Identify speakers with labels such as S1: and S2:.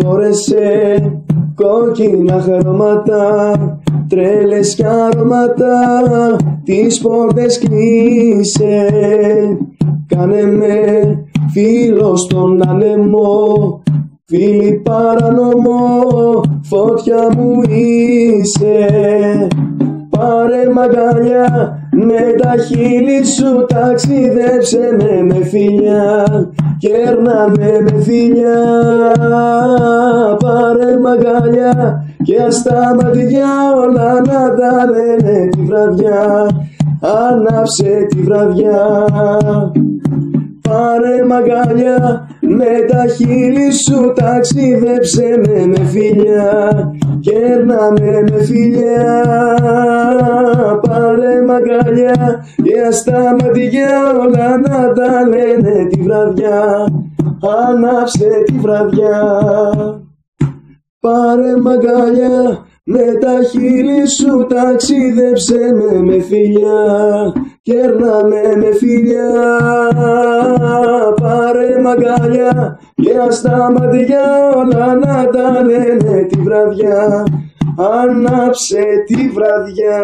S1: Φόρεσε κόκκινα χρώματα, τρέλες κι αρώματα, τις πόρτες κλείσε. Κάνε με φίλο στον άνεμο, φίλη παρανομώ, φωτιά μου είσαι. Πάρε μαγκαλιά με τα χείλη σου, ταξιδέψε με φιλιά, κέρνα με φιλιά. Πάρε μαγκαλιά και ας τα μάτια όλα να τα λένε τη βραδιά, ανάψε τη βραδιά. Πάρε μαγκαλιά με τα χείλη σου, ταξιδέψε με φιλιά, κέρνα με φιλιά. Πάρε μαγκαλιά και ας τα μάτια όλα να τα λένε τη βραδιά, ανάψε τη βραδιά. Πάρε μαγκαλιά με τα χείλη σου, ταξίδεψε με φιλιά, κέρνα με φιλιά. Πάρε μαγκαλιά και ας τα μάτια όλα να τα λένε τη βραδιά, ανάψε τη βραδιά.